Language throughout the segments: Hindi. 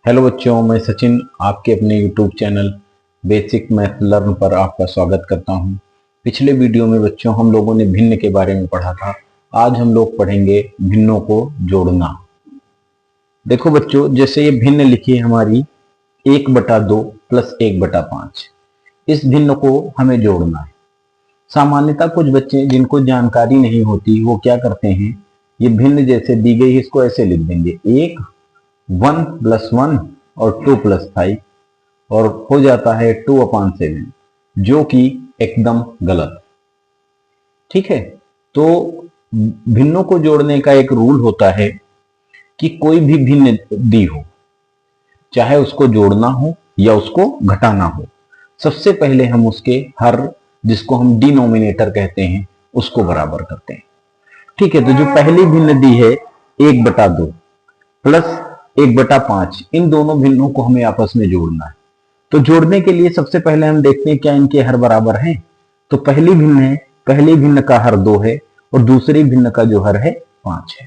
हेलो बच्चों, मैं सचिन आपके अपने YouTube channel basic math learn पर आपका स्वागत करता हूं। पिछले वीडियो में बच्चों हम लोगों ने भिन्न के बारे में पढ़ा था। आज हम लोग पढ़ेंगे भिन्नों को जोड़ना। देखो बच्चों, जैसे ये भिन्न लिखी है हमारी 1/2 प्लस 1/5। इस भिन्न को हमें जोड़ना है। सामान्यतः कुछ बच्चे जिनको जानकारी नहीं होती वो क्या करते हैं, ये भिन्न जैसे दी गई इसको ऐसे लिख देंगे 1 और 2+5 और हो जाता है 2/7, जो कि एकदम गलत। ठीक है, तो भिन्नों को जोड़ने का एक रूल होता है कि कोई भी भिन्न दी हो, चाहे उसको जोड़ना हो या उसको घटाना हो, सबसे पहले हम उसके हर, जिसको हम डिनोमिनेटर कहते हैं, उसको बराबर करते हैं। ठीक है, तो जो पहली भिन्न दी है 1/2 प्लस 1/5, इन दोनों भिन्नों को हमें आपस में जोड़ना है। तो जोड़ने के लिए सबसे पहले हम देखते हैं क्या इनके हर बराबर हैं। तो पहली भिन्न है, पहली भिन्न का हर 2 है और दूसरी भिन्न का जो हर है 5 है।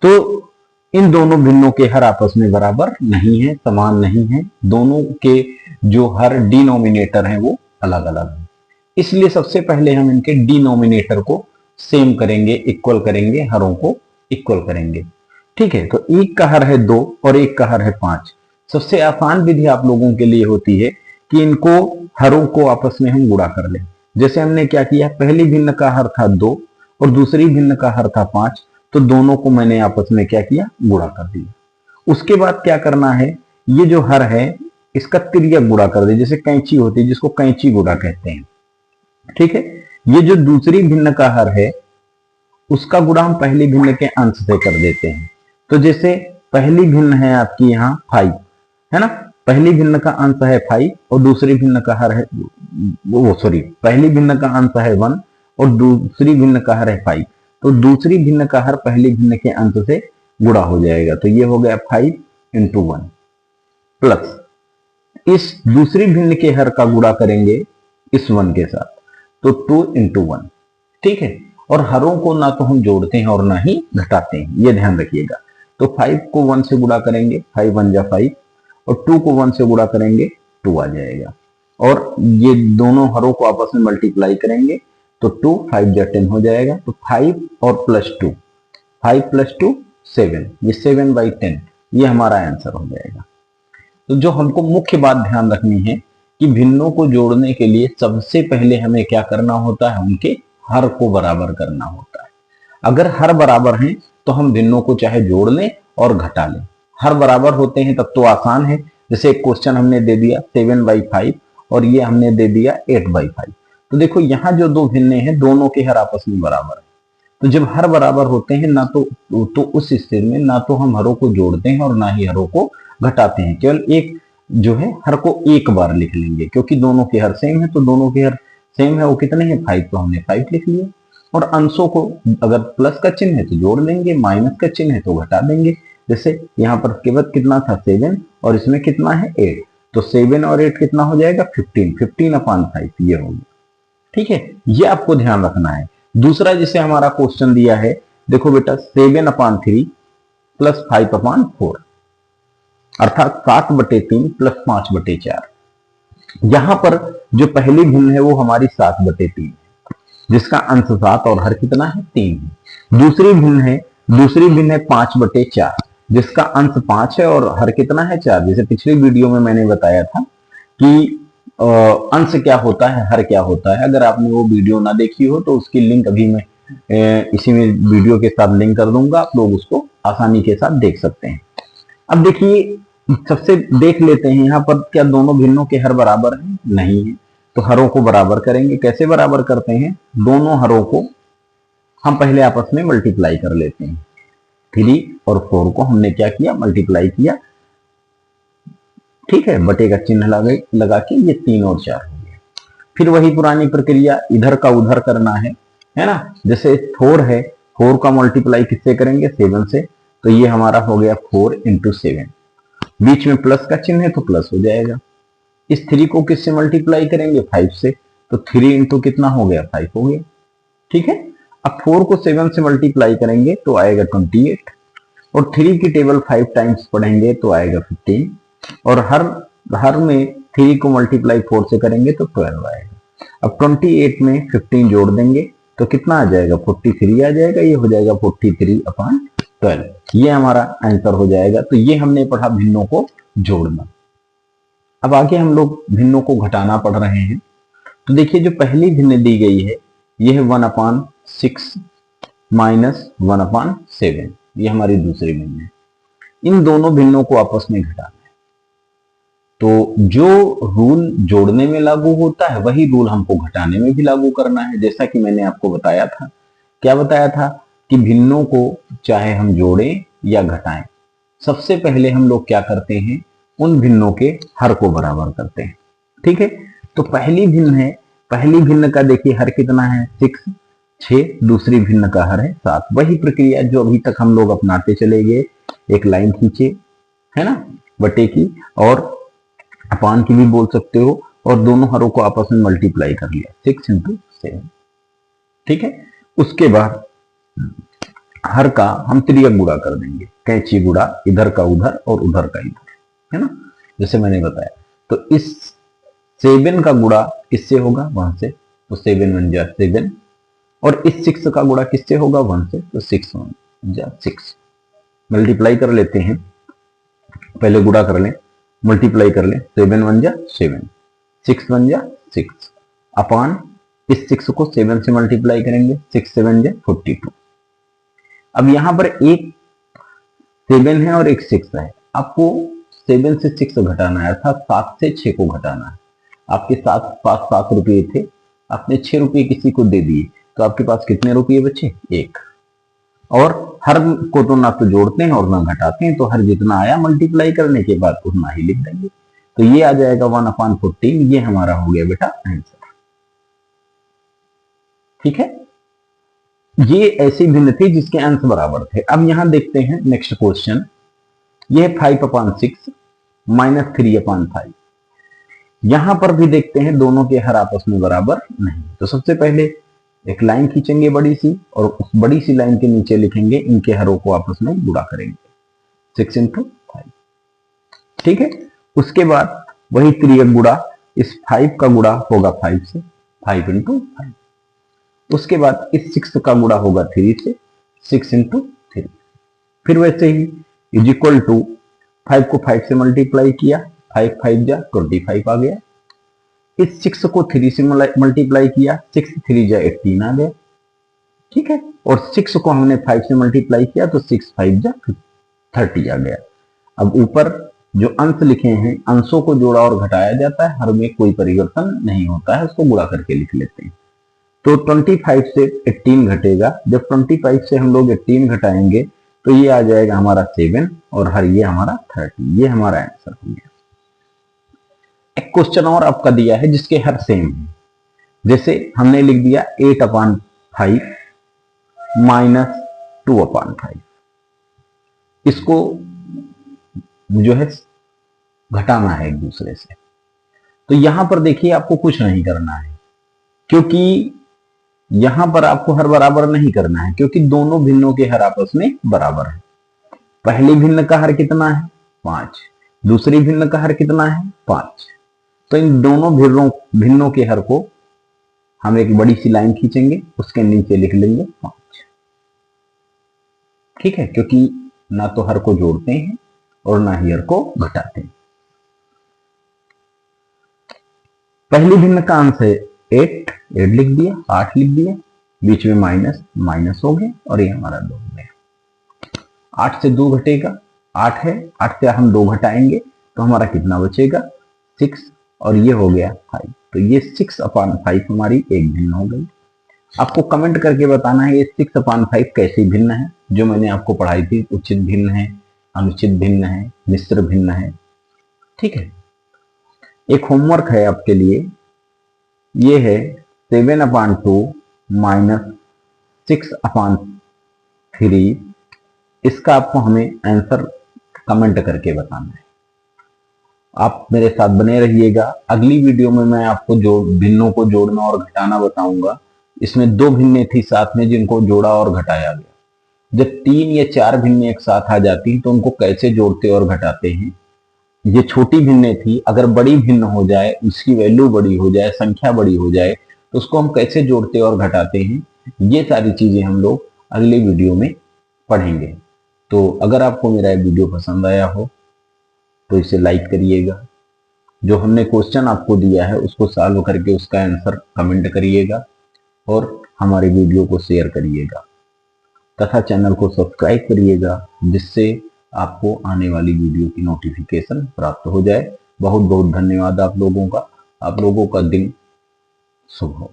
तो इन दोनों भिन्नों के हर आपस में बराबर नहीं है, समान नहीं है। दोनों के जो हर डिनोमिनेटर हैं वो अलग अलग हैं। इसलिए सबसे पहले हम इनके डिनोमिनेटर को सेम करेंगे, इक्वल करेंगे, हरों को इक्वल करेंगे। ठीक है, तो एक का हर है 2 और एक का हर है 5। सबसे आसान विधि आप लोगों के लिए होती है कि इनको हरों को आपस में हम गुणा कर लें। जैसे हमने क्या किया, पहली भिन्न का हर था 2 और दूसरी भिन्न का हर था 5, तो दोनों को मैंने आपस में क्या किया, गुणा कर दिया। उसके बाद क्या करना है, ये जो हर है इसका तिर्यक गुणा कर दे, जैसे कैंची होती है जिसको कैंची गुणा कहते हैं। ठीक है, ये जो दूसरी भिन्न का हर है उसका गुणा हम पहली भिन्न के अंश से कर देते हैं। तो जैसे पहली भिन्न है आपकी यहाँ 5 है ना, पहली भिन्न का अंश है 5 और दूसरी भिन्न का हर है पहली भिन्न का अंश है 1 और दूसरी भिन्न का हर है 5। तो दूसरी भिन्न का हर पहली भिन्न के अंश से गुणा हो जाएगा। तो ये हो गया 5 × 1 प्लस इस दूसरी भिन्न के हर का गुणा करेंगे इस 1 के साथ, तो 2 × 1। ठीक है, और हरों को ना तो हम जोड़ते हैं और ना ही घटाते हैं, ये ध्यान रखिएगा। तो 5 को 1 से गुणा करेंगे, 5 1 जा 5, और 2 को 1 से गुणा करेंगे 2 आ जाएगा। और ये दोनों हरों को आपस में मल्टीप्लाई करेंगे तो 2 5 जा 10 हो जाएगा। तो 5 और प्लस 2, 5 + 2 7, ये 7/10, ये हमारा आंसर हो जाएगा। तो जो हमको मुख्य बात ध्यान रखनी है कि भिन्नों को जोड़ने के लिए सबसे पहले हमें क्या करना होता है, उनके हर को बराबर करना होता है। अगर हर बराबर हैं तो हम भिन्नों को चाहे जोड़ लें और घटा लें। हर बराबर होते हैं तब तो आसान है। जैसे एक क्वेश्चन हमने दे दिया 7/5 और ये हमने दे दिया 8/5। तो देखो यहाँ जो दो भिन्ने हैं दोनों के हर आपस में बराबर है। तो जब हर बराबर होते हैं ना तो उस स्थिति में ना तो हम हरों को जोड़ते हैं और ना ही हरों को घटाते हैं। केवल एक जो है हर को एक बार लिख लेंगे, क्योंकि दोनों के हर सेम है। तो दोनों के हर सेम है, वो कितने हैं 5, तो हमने 5 लिख लिया। और अंशों को अगर प्लस का चिन्ह है तो जोड़ लेंगे, माइनस का चिन्ह है तो घटा देंगे। जैसे यहाँ पर केवल कितना था 7 और इसमें कितना है 8, तो 7 और 8 कितना हो जाएगा 15, 15/5 ये हो गया। ठीक है, ये आपको ध्यान रखना है। दूसरा जिसे हमारा क्वेश्चन दिया है, देखो बेटा 7/3 प्लस 5/4, अर्थात 7/3 प्लस 5/4। यहां पर जो पहली भिन्न है वो हमारी 7/3 जिसका अंश 7 और हर कितना है 3 है। दूसरी भिन्न है 5/4 जिसका अंश 5 है और हर कितना है 4। जैसे पिछली वीडियो में मैंने बताया था कि अंश क्या होता है, हर क्या होता है। अगर आपने वो वीडियो ना देखी हो तो उसकी लिंक अभी मैं इसी में वीडियो के साथ लिंक कर दूंगा, आप लोग उसको आसानी के साथ देख सकते हैं। अब देखिए, सबसे देख लेते हैं यहाँ पर क्या दोनों भिन्नों के हर बराबर हैं, नहीं है। तो हरों को बराबर करेंगे। कैसे बराबर करते हैं, दोनों हरों को हम पहले आपस में मल्टीप्लाई कर लेते हैं। 3 और 4 को हमने क्या किया, मल्टीप्लाई किया। ठीक है, बटे का चिन्ह लगा के ये 3 और 4 हो गया। फिर वही पुरानी प्रक्रिया, इधर का उधर करना है ना। जैसे 4 है, 4 का मल्टीप्लाई किससे करेंगे 7 से, तो ये हमारा हो गया 4 × 7। बीच में प्लस का चिन्ह है तो प्लस हो जाएगा। इस 3 को किससे मल्टीप्लाई करेंगे 5 से, तो 3 × कितना हो गया 5 हो गया। ठीक है, अब 4 को 7 से मल्टीप्लाई करेंगे तो आएगा 28 और 3 की टेबल 5 टाइम्स पढ़ेंगे तो आएगा 15, और हर में 3 को मल्टीप्लाई 4 से करेंगे तो 12 आएगा। अब 28 में 15 जोड़ देंगे तो कितना आ जाएगा, 43 आ जाएगा। ये हो जाएगा 43/12, ये हमारा आंसर हो जाएगा। तो ये हमने पढ़ा भिन्नों को जोड़ना। अब आगे हम लोग भिन्नों को घटाना पढ़ रहे हैं। तो देखिए जो पहली भिन्न दी गई है ये है 1/6 माइनस 1/7, ये हमारी दूसरी भिन्न है। इन दोनों भिन्नों को आपस में घटाना है। तो जो रूल जोड़ने में लागू होता है वही रूल हमको घटाने में भी लागू करना है। जैसा कि मैंने आपको बताया था, क्या बताया था कि भिन्नों को चाहे हम जोड़ें या घटाएं, सबसे पहले हम लोग क्या करते हैं, उन भिन्नों के हर को बराबर करते हैं। ठीक है, तो पहली भिन्न है, पहली भिन्न का देखिए हर कितना है 6, दूसरी भिन्न का हर है 7। वही प्रक्रिया जो अभी तक हम लोग अपनाते चले गए, एक लाइन खींचे है ना बटे की, और अपान की भी बोल सकते हो, और दोनों हरों को आपस में मल्टीप्लाई कर लिया 6 × 7। ठीक है, उसके बाद हर का हम त्रियक गुणा कर देंगे, कैंची गुणा, इधर का उधर और उधर का इधर, है ना, जैसे मैंने बताया। तो इस 7 का गुणा किससे होगा 1 से, तो 7 1 जा 7, और इस 6 का गुणा किससे होगा 1 से, तो 6 1 जा 6। मल्टीप्लाई कर लेते हैं, पहले गुणा कर लें, मल्टीप्लाई कर लें, 7 1 जा 7, 6 1 जा 6, अपान इस 6 को 7 से मल्टीप्लाई करेंगे, 6 7 जा 42। अब यहां पर एक 7 है और एक 6 है, आपको 7 से 6 घटाना है, अर्थात 7 से 6 को घटाना है। आपके पास 7 रुपये थे, आपने 6 रुपये किसी को दे दिए, तो आपके पास कितने रुपये बचे, 1। और हर को तो ना तो जोड़ते हैं और ना घटाते हैं, तो हर जितना आया मल्टीप्लाई करने के बाद उतना ही लिख देंगे। तो ये आ जाएगा 1/14, ये हमारा हो गया बेटा आंसर। ठीक है, ये ऐसी भिन्न थी जिसके अंश बराबर थे। अब यहां देखते हैं नेक्स्ट क्वेश्चन, ये 5/6 माइनस 3/5। यहां पर भी देखते हैं दोनों के हर आपस में बराबर नहीं। तो सबसे पहले एक लाइन खींचेंगे बड़ी सी, और उस बड़ी सी लाइन के नीचे लिखेंगे इनके हरों को आपस में गुणा करेंगे 6 × 5। ठीक है, उसके बाद वही त्रियक गुणा, इस 5 का गुणा होगा 5 से, 5 × 5। उसके बाद इस 6 का गुणा होगा 3 से, 6 × 3। फिर वैसे ही इज इक्वल टू 5 को 5 से मल्टीप्लाई किया, 5 5 जा 25 आ गया। इस 6 को 3 से मल्टीप्लाई किया, 6 3 जा 18 आ गया। ठीक है, और 6 को हमने 5 से मल्टीप्लाई किया तो 6 5 जा 30 आ गया। अब ऊपर जो अंश लिखे हैं, अंशों को जोड़ा और घटाया जाता है, हर में कोई परिवर्तन नहीं होता है, उसको गुणा करके लिख लेते हैं। तो 25 से 18 घटेगा, जब 25 से हम लोग 18 घटाएंगे तो ये आ जाएगा हमारा 7, और हर ये हमारा 30, ये हमारा आंसर हो गया। एक क्वेश्चन और आपका दिया है जिसके हर सेम है, जैसे हमने लिख दिया 8/5 माइनस 2/5, इसको जो है घटाना है एक दूसरे से। तो यहां पर देखिए आपको कुछ नहीं करना है, क्योंकि यहां पर आपको हर बराबर नहीं करना है, क्योंकि दोनों भिन्नों के हर आपस में बराबर है। पहली भिन्न का हर कितना है 5, दूसरी भिन्न का हर कितना है 5। तो इन दोनों भिन्नों के हर को हम एक बड़ी सी लाइन खींचेंगे, उसके नीचे लिख लेंगे 5। ठीक है, क्योंकि ना तो हर को जोड़ते हैं और ना ही हर को घटाते हैं। पहली भिन्न का अंश है 8 लिख दिया, 8 लिख दिया, बीच में माइनस माइनस हो गए, और ये हमारा 2 हो गया। 8 से 2 घटेगा, 8 है, 8 से हम 2 घटाएंगे तो हमारा कितना बचेगा 6, और ये हो गया 5। तो ये 6/5 हमारी एक भिन्न हो गई। आपको कमेंट करके बताना है ये 6/5 कैसी भिन्न है, जो मैंने आपको पढ़ाई थी, उचित भिन्न है, अनुचित भिन्न है, मिश्र भिन्न है। ठीक है, एक होमवर्क है आपके लिए, ये है 7/2 माइनस 6/3। इसका आपको हमें आंसर कमेंट करके बताना है। आप मेरे साथ बने रहिएगा। अगली वीडियो में मैं आपको भिन्नों को जोड़ना और घटाना बताऊंगा। इसमें 2 भिन्नें थी साथ में जिनको जोड़ा और घटाया गया। जब 3 या 4 भिन्नें एक साथ आ जाती हैं तो उनको कैसे जोड़ते और घटाते हैं। ये छोटी भिन्नें थी, अगर बड़ी भिन्न हो जाए, उसकी वैल्यू बड़ी हो जाए, संख्या बड़ी हो जाए, तो उसको हम कैसे जोड़ते और घटाते हैं, ये सारी चीजें हम लोग अगले वीडियो में पढ़ेंगे। तो अगर आपको मेरा ये वीडियो पसंद आया हो तो इसे लाइक करिएगा। जो हमने क्वेश्चन आपको दिया है उसको सॉल्व करके उसका आंसर कमेंट करिएगा और हमारे वीडियो को शेयर करिएगा तथा चैनल को सब्सक्राइब करिएगा, जिससे आपको आने वाली वीडियो की नोटिफिकेशन प्राप्त हो जाए। बहुत बहुत धन्यवाद आप लोगों का। आप लोगों का दिन शुभ हो।